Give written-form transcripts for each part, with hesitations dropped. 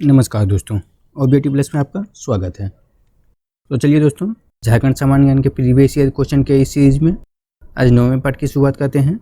नमस्कार दोस्तों, OBT plus में आपका स्वागत है। तो चलिए दोस्तों, झारखंड सामान्य ज्ञान के प्रीवियस ईयर क्वेश्चन के इस सीरीज में आज 9वें पार्ट की शुरुआत करते हैं।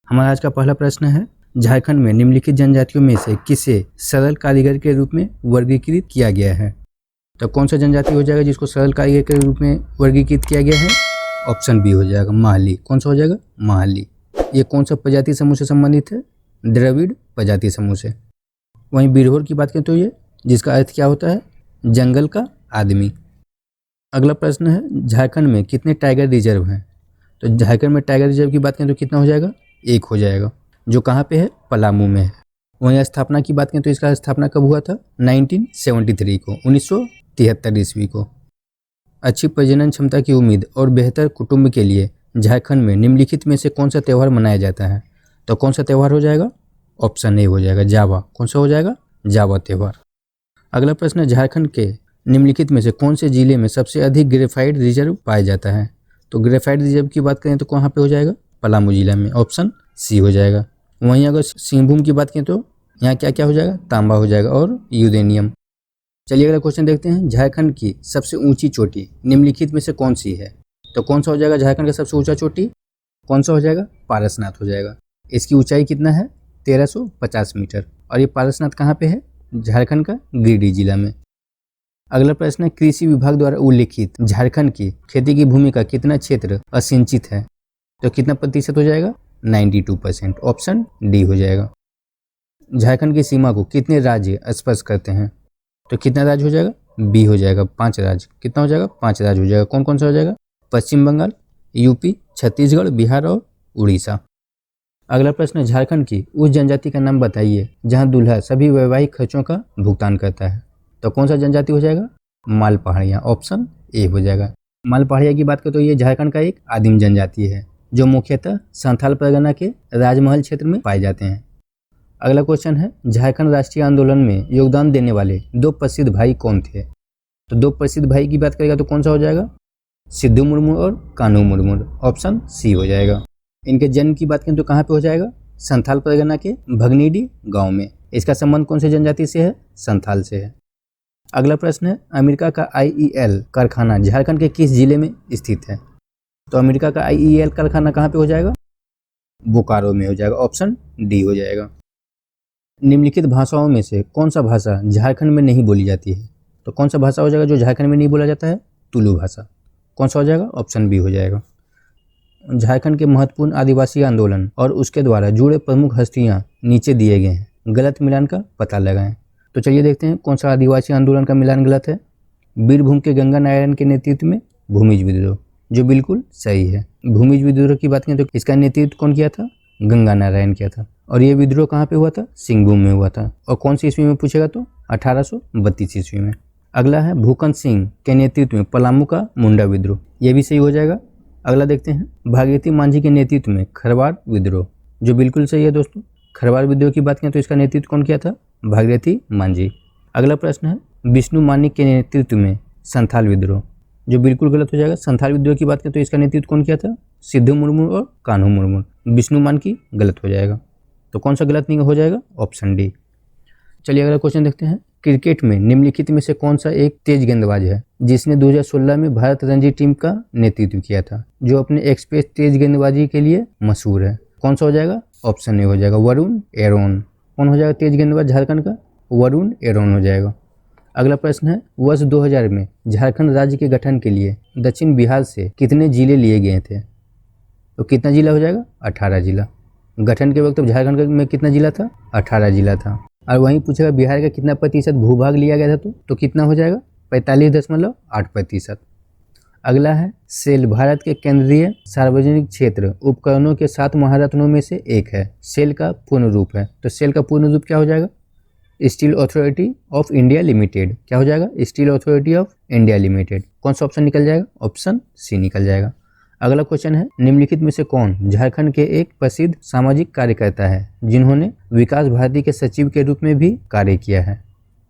हमारा आज का पहला प्रश्न है, झारखंड में निम्नलिखित जनजातियों में से किसे सरल कारीगर के रूप में वर्गीकृत किया गया है? तो कौन सा जनजाति हो जाएगा जिसको सरल कारीगर के रूप में वर्गीकृत किया गया है? ऑप्शन बी हो जाएगा महाली। कौन सा हो जाएगा? महाली। ये कौन सा प्रजाति समूह से संबंधित है? द्रविड़ प्रजाति समूह से। वहीं बिरहोर की बात करें तो ये जिसका अर्थ क्या होता है? जंगल का आदमी। अगला प्रश्न है, झारखंड में कितने टाइगर रिजर्व हैं? तो झारखंड में टाइगर रिजर्व की बात करें तो कितना हो जाएगा? 1 हो जाएगा, जो कहाँ पे है? पलामू में है। वहीं स्थापना की बात करें तो इसका स्थापना कब हुआ था? 1973 को, 1973 ईस्वी को। अच्छी प्रजनन क्षमता की उम्मीद और बेहतर कुटुंब के लिए झारखंड में निम्नलिखित में से कौन सा त्यौहार मनाया जाता है? तो कौन सा त्यौहार हो जाएगा? ऑप्शन ए हो जाएगा जावा। कौन सा हो जाएगा? जावा त्यौहार। अगला प्रश्न है, झारखंड के निम्नलिखित में से कौन से जिले में सबसे अधिक ग्रेफाइट रिजर्व पाया जाता है? तो ग्रेफाइट रिजर्व की बात करें तो कहाँ पे हो जाएगा? पलामू जिला में। ऑप्शन सी हो जाएगा। वहीं अगर सिंहभूम की बात करें तो यहाँ क्या क्या हो जाएगा? तांबा हो जाएगा और यूरेनियम। चलिए अगला क्वेश्चन देखते हैं, झारखंड की सबसे ऊंची चोटी निम्नलिखित में से कौन सी है? तो कौन सा हो जाएगा झारखंड का सबसे ऊंचा चोटी? कौन सा हो जाएगा? पारसनाथ हो जाएगा। इसकी ऊंचाई कितना है? 1350 मीटर। और ये पारसनाथ कहाँ पे है? झारखंड का गिरिडीह जिला में। अगला प्रश्न है, कृषि विभाग द्वारा उल्लिखित झारखंड की खेती की भूमि का कितना क्षेत्र असिंचित है? तो कितना प्रतिशत हो जाएगा? 92%। ऑप्शन डी हो जाएगा। झारखंड की सीमा को कितने राज्य स्पर्श करते हैं? तो कितना राज्य हो जाएगा? बी हो जाएगा, 5 राज्य। कितना हो जाएगा? 5 राज्य हो जाएगा। कौन कौन सा हो जाएगा? पश्चिम बंगाल, यूपी, छत्तीसगढ़, बिहार और उड़ीसा। अगला प्रश्न है, झारखंड की उस जनजाति का नाम बताइए जहां दूल्हा सभी वैवाहिक खर्चों का भुगतान करता है। तो कौन सा जनजाति हो जाएगा? माल पहाड़िया। ऑप्शन ए हो जाएगा। माल पहाड़िया की बात करें तो ये झारखंड का एक आदिम जनजाति है जो मुख्यतः संथाल परगना के राजमहल क्षेत्र में पाए जाते हैं। अगला क्वेश्चन है, झारखंड राष्ट्रीय आंदोलन में योगदान देने वाले 2 प्रसिद्ध भाई कौन थे? तो 2 प्रसिद्ध भाई की बात करेगा तो कौन सा हो जाएगा? सिद्धू मुर्मू और कान्हू मुर्मू। ऑप्शन सी हो जाएगा। इनके जन्म की बात करें तो कहाँ पे हो जाएगा? संथाल परगना के भगनीडी गांव में। इसका संबंध कौन से जनजाति से है? संथाल से है। अगला प्रश्न है, अमेरिका का IEL कारखाना झारखंड के किस जिले में स्थित है? तो अमेरिका का IEL कारखाना कहाँ पे हो जाएगा? बोकारो में हो जाएगा। ऑप्शन डी हो जाएगा। निम्नलिखित भाषाओं में से कौन सा भाषा झारखंड में नहीं बोली जाती है? तो कौन सा भाषा हो जाएगा जो झारखंड में नहीं बोला जाता है? तुलु भाषा। कौन सा हो जाएगा? ऑप्शन बी हो जाएगा। झारखंड के महत्वपूर्ण आदिवासी आंदोलन और उसके द्वारा जुड़े प्रमुख हस्तियां नीचे दिए गए हैं, गलत मिलान का पता लगाएं। तो चलिए देखते हैं कौन सा आदिवासी आंदोलन का मिलान गलत है। बीरभूम के गंगा नारायण के नेतृत्व में भूमिज विद्रोह, जो बिल्कुल सही है। भूमिज विद्रोह की बात करें तो इसका नेतृत्व कौन किया था? गंगा नारायण किया था। और ये विद्रोह कहाँ पे हुआ था? सिंहभूम में हुआ था। और कौन सी ईस्वी में पूछेगा तो 1832 ईस्वी में। अगला है, भूकंप सिंह के नेतृत्व में पलामू का मुंडा विद्रोह, ये भी सही हो जाएगा। अगला देखते हैं, भागीरथी मांझी के नेतृत्व में खरवार विद्रोह, जो बिल्कुल सही है दोस्तों। खरवार विद्रोह की बात करें तो इसका नेतृत्व कौन किया था? भागीरथी मांझी। अगला प्रश्न है, विष्णु मानिक के नेतृत्व में संथाल विद्रोह, जो बिल्कुल गलत हो जाएगा। संथाल विद्रोह की बात करें तो इसका नेतृत्व कौन किया था? सिद्धू मुर्मू और कान्हू मुर्मू। विष्णु मान की गलत हो जाएगा। तो कौन सा गलत नहीं हो जाएगा? Option D. चलिए अगला क्वेश्चन देखते हैं, क्रिकेट में निम्नलिखित में से कौन सा एक तेज गेंदबाज है जिसने 2016 में भारत रणजी टीम का नेतृत्व किया था, जो अपने एक्सप्रेस तेज गेंदबाजी के लिए मशहूर है? कौन सा हो जाएगा? ऑप्शन ए हो जाएगा, वरुण एरोन। कौन हो जाएगा तेज गेंदबाज झारखंड का? वरुण एरोन हो जाएगा। अगला प्रश्न है, वर्ष 2000 में झारखंड राज्य के गठन के लिए दक्षिण बिहार से कितने जिले लिए गए थे? तो कितना जिला हो जाएगा? 18 जिला। गठन के वक्त झारखंड में कितना जिला था? 18 जिला था। और वहीं पूछेगा बिहार का कितना प्रतिशत भूभाग लिया गया था? तो कितना हो जाएगा? 45.8%। अगला है, सेल भारत के केंद्रीय सार्वजनिक क्षेत्र उपकरणों के 7 महारत्नों में से एक है। सेल का पूर्ण रूप है, तो सेल का पूर्ण रूप क्या हो जाएगा? Steel authority of India limited. क्या हो जाएगा? Steel authority of India limited. कौन सा ऑप्शन निकल जाएगा? ऑप्शन सी निकल जाएगा। अगला क्वेश्चन है, निम्नलिखित में से कौन झारखंड के एक प्रसिद्ध सामाजिक कार्यकर्ता है जिन्होंने विकास भारती के सचिव के रूप में भी कार्य किया है?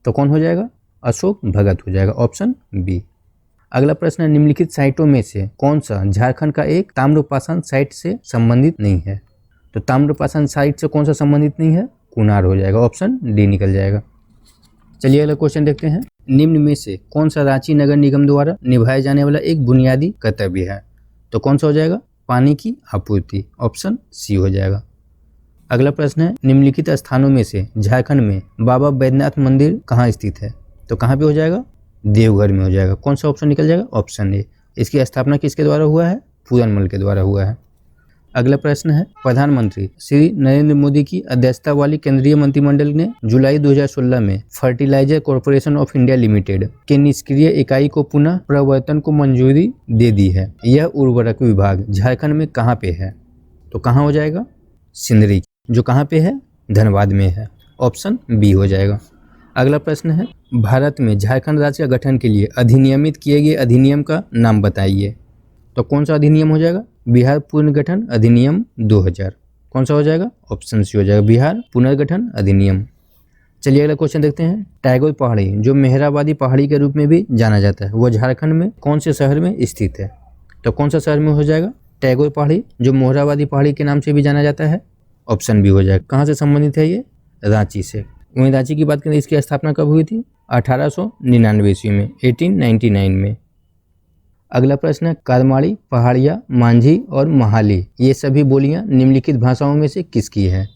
तो कौन हो जाएगा? अशोक भगत हो जाएगा। Option B. अगला प्रश्न है, निम्नलिखित साइटों में से कौन सा झारखंड का एक ताम्रपाषाण साइट से संबंधित नहीं है? तो ताम्रपाषाण साइट से कौन सा संबंधित नहीं है? कुनार हो जाएगा। ऑप्शन डी निकल जाएगा। चलिए अगला क्वेश्चन देखते हैं। निम्न में से कौन सा रांची नगर निगम द्वारा निभाया जाने वाला एक बुनियादी कर्तव्य है? तो कौन सा हो जाएगा? पानी की आपूर्ति। ऑप्शन सी हो जाएगा। अगला प्रश्न है, निम्नलिखित स्थानों में से झारखंड में बाबा बैद्यनाथ मंदिर कहाँ स्थित है? तो कहाँ पे हो जाएगा? देवघर में हो जाएगा। कौन सा ऑप्शन निकल जाएगा? Option A. इसकी स्थापना किसके द्वारा हुआ है? पूरनमल के द्वारा हुआ है। अगला प्रश्न है, प्रधानमंत्री श्री नरेंद्र मोदी की अध्यक्षता वाली केंद्रीय मंत्रिमंडल ने जुलाई 2016 में fertilizer corporation of India limited के निष्क्रिय इकाई को पुनः प्रवर्तन को मंजूरी दे दी है। यह उर्वरक विभाग झारखंड में कहाँ पे है? तो कहाँ हो जाएगा? सिंदरी, जो कहाँ पे है? धनबाद में है। ऑप्शन बी हो जाएगा। अगला प्रश्न है, भारत में झारखंड राज्य का गठन के लिए अधिनियमित किए गए अधिनियम का नाम बताइए। तो कौन सा अधिनियम हो जाएगा? बिहार पुनर्गठन अधिनियम 2000। कौन सा हो जाएगा? ऑप्शन सी हो जाएगा, बिहार पुनर्गठन अधिनियम। चलिए अगला क्वेश्चन देखते हैं। टैगोर पहाड़ी, जो मेहराबादी पहाड़ी के रूप में भी जाना जाता है, वो झारखंड में कौन से शहर में स्थित है? तो कौन सा शहर में हो जाएगा? टैगोर पहाड़ी, जो मेहराबादी पहाड़ी के नाम से भी जाना जाता है। ऑप्शन बी हो जाएगा। कहाँ से संबंधित है ये? रांची से। वहीं रांची की बात करें, इसकी स्थापना कब हुई थी? 1899 ईस्वी में, 1899 में। अगला प्रश्न है, करमाड़ी, पहाड़िया, मांझी और महाली, ये सभी बोलियां निम्नलिखित भाषाओं में से किसकी है?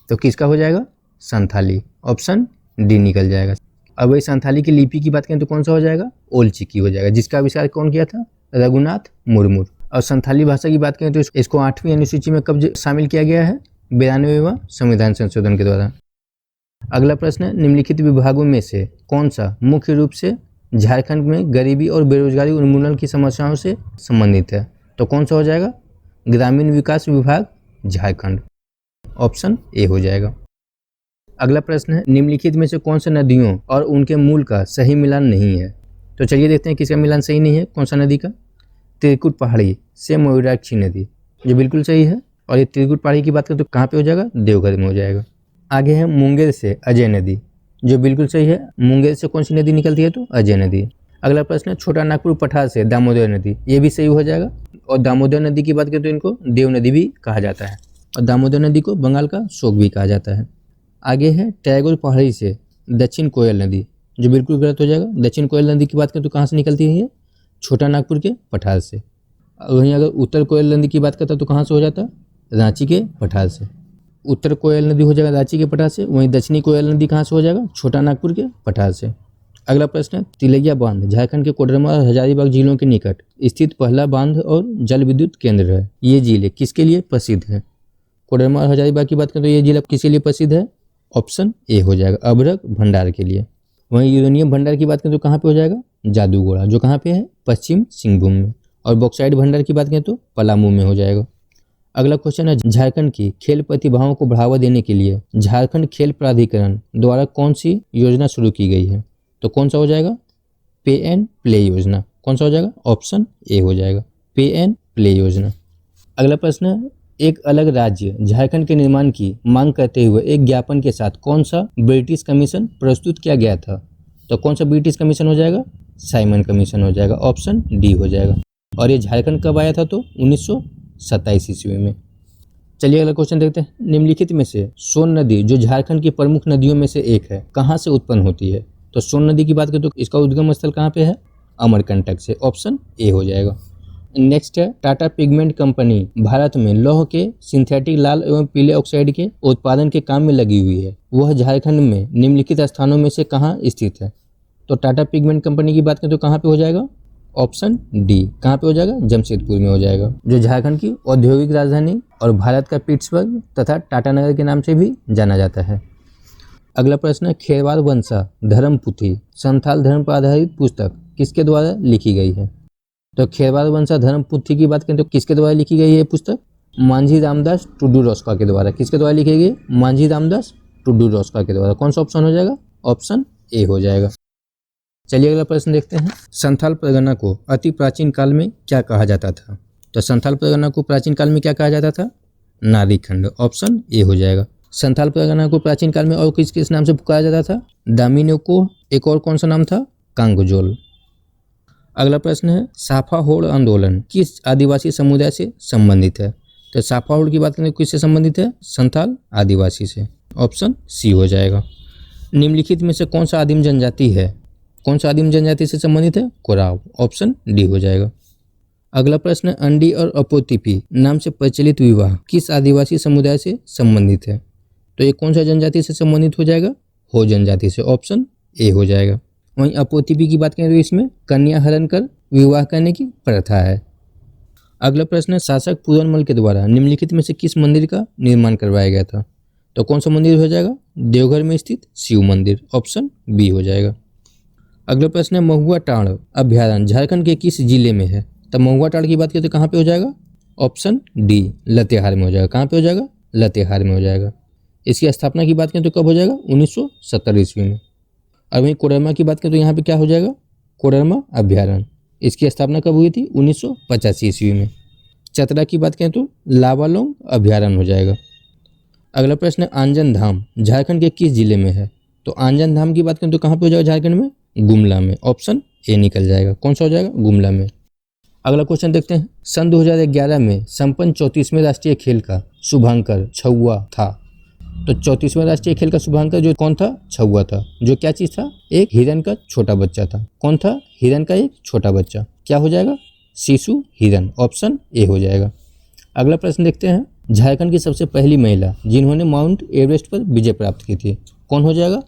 तो किसका हो जाएगा? संथाली। ऑप्शन डी निकल जाएगा। अब वही संथाली की लिपि की बात करें तो कौन सा हो जाएगा? ओल चिकी हो जाएगा, जिसका आविष्कार कौन किया था? रघुनाथ मुर्मू। और संथाली भाषा की बात करें तो इसको 8वीं अनुसूची में कब शामिल किया गया है? 92वां संविधान संशोधन के द्वारा। अगला प्रश्न है, निम्नलिखित विभागों में से कौन सा मुख्य रूप से झारखंड में गरीबी और बेरोजगारी उन्मूलन की समस्याओं से संबंधित है? तो कौन सा हो जाएगा? ग्रामीण विकास विभाग झारखंड। ऑप्शन ए हो जाएगा। अगला प्रश्न है, निम्नलिखित में से कौन सा नदियों और उनके मूल का सही मिलान नहीं है? तो चलिए देखते हैं किसका मिलान सही नहीं है, कौन सा नदी का? त्रिकुट पहाड़ी से मयूराक्षी नदी, जो बिल्कुल सही है। और ये त्रिकुट पहाड़ी की बात करें तो कहाँ पे हो जाएगा? देवघर में हो जाएगा। आगे है मुंगेर से अजय नदी, जो बिल्कुल सही है। मुंगेर से कौन सी नदी निकलती है? तो अजय नदी। अगला प्रश्न है, छोटा नागपुर पठार से दामोदर नदी, ये भी सही हो जाएगा। और दामोदर नदी की बात करें तो इनको देव नदी भी कहा जाता है, और दामोदर नदी को बंगाल का शोक भी कहा जाता है। आगे है टैगोर पहाड़ी से दक्षिण कोयल नदी, जो बिल्कुल गलत हो जाएगा। दक्षिण कोयल नदी की बात करें तो कहाँ से निकलती है? ये छोटा नागपुर के पठार से। वहीं अगर उत्तर कोयल नदी की बात करता तो कहाँ से हो जाता? रांची के पठार से। उत्तर कोयल नदी हो जाएगा रांची के पठार से। वहीं दक्षिणी कोयल नदी कहाँ से हो जाएगा? छोटा नागपुर के पठार से। अगला प्रश्न है, तिलैया बांध झारखंड के कोडरमा और हजारीबाग जिलों के निकट स्थित पहला बांध और जल विद्युत केंद्र है। ये जिले किसके लिए प्रसिद्ध है? कोडरमा और हजारीबाग की बात करें तो ये जिला किसके लिए प्रसिद्ध है? ऑप्शन ए हो जाएगा, अभ्रक भंडार के लिए। वहीं यूरेनियम भंडार की बात करें तो कहाँ पे हो जाएगा? जादूगोड़ा, जो कहाँ पे है? पश्चिम सिंहभूम में। और बॉक्साइड भंडार की बात करें तो पलामू में हो जाएगा। अगला क्वेश्चन है, झारखंड की खेल प्रतिभाओं को बढ़ावा देने के लिए झारखंड खेल प्राधिकरण द्वारा कौन सी योजना शुरू की गई है? तो कौन सा हो जाएगा? पे एंड प्ले योजना। कौन सा हो जाएगा? ऑप्शन ए हो जाएगा, पे एंड प्ले योजना। अगला प्रश्न है, एक अलग राज्य झारखंड के निर्माण की मांग करते हुए एक ज्ञापन के साथ कौन सा ब्रिटिश कमीशन प्रस्तुत किया गया था? तो कौन सा ब्रिटिश कमीशन हो जाएगा? साइमन कमीशन हो जाएगा। ऑप्शन डी हो जाएगा। और ये झारखंड कब आया था? तो 1927 ईस्वी में। चलिए अगला क्वेश्चन देखते हैं। निम्नलिखित में से सोन नदी, जो झारखंड की प्रमुख नदियों में से एक है, कहाँ से उत्पन्न होती है? तो सोन नदी की बात करें तो इसका उद्गम स्थल कहाँ पे है? अमरकंटक से। ऑप्शन ए हो जाएगा। नेक्स्ट है, टाटा पिगमेंट कंपनी भारत में लौह के सिंथेटिक लाल एवं पीले ऑक्साइड के उत्पादन के काम में लगी हुई है। वह झारखंड में निम्नलिखित स्थानों में से कहाँ स्थित है? तो टाटा पिगमेंट कंपनी की बात करें तो कहाँ पे हो जाएगा? Option D. कहाँ पे हो जाएगा? जमशेदपुर में हो जाएगा, जो झारखंड की औद्योगिक राजधानी और भारत का पिट्सबर्ग तथा टाटानगर के नाम से भी जाना जाता है। अगला प्रश्न है, खेरवार वंशा धर्मपुथी संथाल धर्म पर आधारित पुस्तक किसके द्वारा लिखी गई है? तो खेरवार वंशा धर्मपुथी की बात करें तो किसके द्वारा लिखी गई है पुस्तक? मांझी रामदास टुडू रोस्का के द्वारा। किसके द्वारा लिखी गई? मांझी रामदास टुडू रोस्का के द्वारा। कौन सा ऑप्शन हो जाएगा? ऑप्शन ए हो जाएगा। चलिए अगला प्रश्न देखते हैं। संथाल परगना को अति प्राचीन काल में क्या कहा जाता था? तो संथाल परगना को प्राचीन काल में क्या कहा जाता था? नारी खंड। ऑप्शन ए हो जाएगा। संथाल परगना को प्राचीन काल में और किस किस नाम से पुकारा जाता था? दामिनी को एक और कौन सा नाम था? कांगजोल। अगला प्रश्न है, साफाहोड़ आंदोलन किस आदिवासी समुदाय से संबंधित है? तो साफाहोड़ की बात करें किससे संबंधित है? संथाल आदिवासी से। ऑप्शन सी हो जाएगा। निम्नलिखित में से कौन सा आदिम जनजाति है? कौन सा आदिम जनजाति से संबंधित है? कोराव। ऑप्शन डी हो जाएगा। अगला प्रश्न, अंडी और अपोतिपी नाम से प्रचलित विवाह किस आदिवासी समुदाय से संबंधित है? तो ये कौन सा जनजाति से संबंधित हो जाएगा? हो जनजाति से। ऑप्शन ए हो जाएगा। वहीं अपोतिपी की बात करें तो इसमें कन्या हरण कर विवाह करने की प्रथा है। अगला प्रश्न, शासक पूरनमल के द्वारा निम्नलिखित में से किस मंदिर का निर्माण करवाया गया था? तो कौन सा मंदिर हो जाएगा? देवघर में स्थित शिव मंदिर। ऑप्शन बी हो जाएगा। अगला प्रश्न है, महुआ टाँड़ अभ्यारण्य झारखंड के किस जिले में है? तब महुआ टाँड़ की बात करें तो कहाँ पे हो जाएगा? ऑप्शन डी लातेहार में हो जाएगा। कहाँ पे हो जाएगा? लातेहार में हो जाएगा। इसकी स्थापना की बात करें तो कब हो जाएगा? 1970 ईस्वी में। और वहीं कोडरमा की बात करें तो यहाँ पे क्या हो जाएगा? कोडरमा अभ्यारण्य। इसकी स्थापना कब हुई थी? 1985 ईस्वी में। चतरा की बात करें तो लावालोंग अभ्यारण्य हो जाएगा। अगला प्रश्न है, आंजन धाम झारखंड के किस जिले में है? तो आंजन धाम की बात करें तो कहाँ पे हो जाएगा झारखंड में? गुमला में। ऑप्शन ए निकल जाएगा। कौन सा हो जाएगा? गुमला में। अगला क्वेश्चन देखते हैं, सन 2011 में संपन्न 34वें राष्ट्रीय खेल का शुभांकर छुआ था। तो 34वें राष्ट्रीय खेल का शुभांकर जो कौन था? छुआ था। जो क्या चीज था? एक हिरन का छोटा बच्चा था। कौन था? हिरन का एक छोटा बच्चा। क्या हो जाएगा? शिशु हिरन। ऑप्शन ए हो जाएगा। अगला प्रश्न देखते हैं, झारखंड की सबसे पहली महिला जिन्होंने माउंट एवरेस्ट पर विजय प्राप्त की थी, कौन हो जाएगा?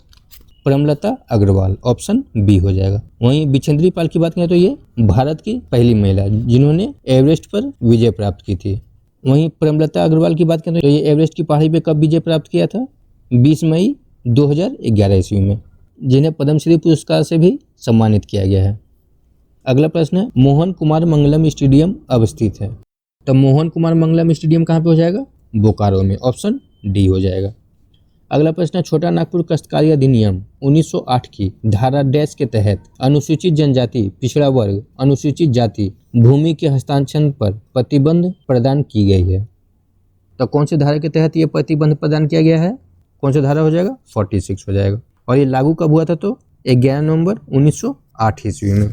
प्रेमलता अग्रवाल। ऑप्शन बी हो जाएगा। वहीं बिछेंद्री पाल की बात करें तो ये भारत की पहली महिला जिन्होंने एवरेस्ट पर विजय प्राप्त की थी। वहीं प्रेमलता अग्रवाल की बात करें तो ये एवरेस्ट की पहाड़ी पे कब विजय प्राप्त किया था? 20 मई 2011 ईस्वी में, जिन्हें पद्मश्री पुरस्कार से भी सम्मानित किया गया है। अगला प्रश्न है, मोहन कुमार मंगलम स्टेडियम अवस्थित है। तो मोहन कुमार मंगलम स्टेडियम कहाँ पे हो जाएगा? बोकारो में। ऑप्शन डी हो जाएगा। अगला प्रश्न है, छोटा नागपुर काश्तकारी अधिनियम 1908 की धारा डैश के तहत अनुसूचित जनजाति, पिछड़ा वर्ग, अनुसूचित जाति भूमि के हस्तांतरण पर प्रतिबंध प्रदान की गई है। तो कौन सी धारा के तहत ये प्रतिबंध प्रदान किया गया है? कौन सा धारा हो जाएगा? 46 हो जाएगा। और ये लागू कब हुआ था? तो 11 नवंबर 1908 ईस्वी में,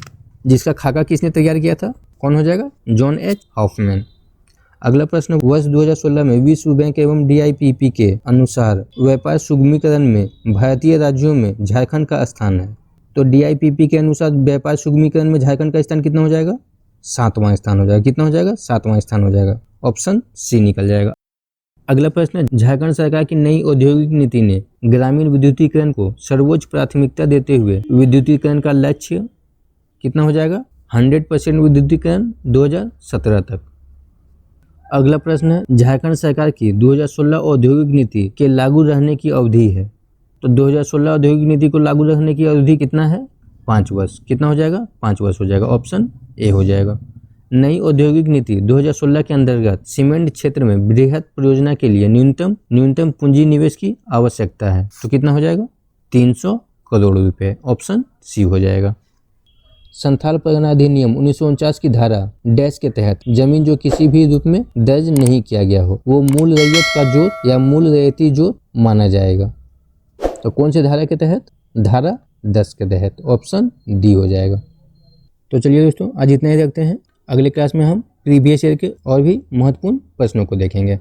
जिसका खाका किसने तैयार किया था? कौन हो जाएगा? John H Hoffman. अगला प्रश्न, वर्ष 2016 में विश्व बैंक एवं DIPP के अनुसार व्यापार सुगमीकरण में भारतीय राज्यों में झारखंड का स्थान है। तो DIPP के अनुसार व्यापार सुगमीकरण में झारखंड का स्थान कितना हो जाएगा? 7वां स्थान हो जाएगा। कितना हो जाएगा? 7वां स्थान हो जाएगा। ऑप्शन सी निकल जाएगा। अगला प्रश्न, झारखंड सरकार की नई औद्योगिक नीति ने ग्रामीण विद्युतीकरण को सर्वोच्च प्राथमिकता देते हुए विद्युतीकरण का लक्ष्य कितना हो जाएगा? 100% विद्युतीकरण 2017 तक। अगला प्रश्न है, झारखंड सरकार की 2016 औद्योगिक नीति के लागू रहने की अवधि है। तो 2016 औद्योगिक नीति को लागू रहने की अवधि कितना है? 5 वर्ष। कितना हो जाएगा? 5 वर्ष हो जाएगा। ऑप्शन ए हो जाएगा। नई औद्योगिक नीति 2016 के अंतर्गत सीमेंट क्षेत्र में बृहद परियोजना के लिए न्यूनतम पूंजी निवेश की आवश्यकता है। तो कितना हो जाएगा? 300 करोड़ रुपए। ऑप्शन सी हो जाएगा। संथाल परगना अधिनियम 1949 की धारा डैश के तहत जमीन जो किसी भी रूप में दर्ज नहीं किया गया हो वो मूल रैयत का जोत या मूल रैयती जोत माना जाएगा। तो कौन से धारा के तहत? धारा 10 के तहत। ऑप्शन डी हो जाएगा। तो चलिए दोस्तों, आज इतना ही रखते हैं। अगले क्लास में हम प्रीवियस ईयर के और भी महत्वपूर्ण प्रश्नों को देखेंगे।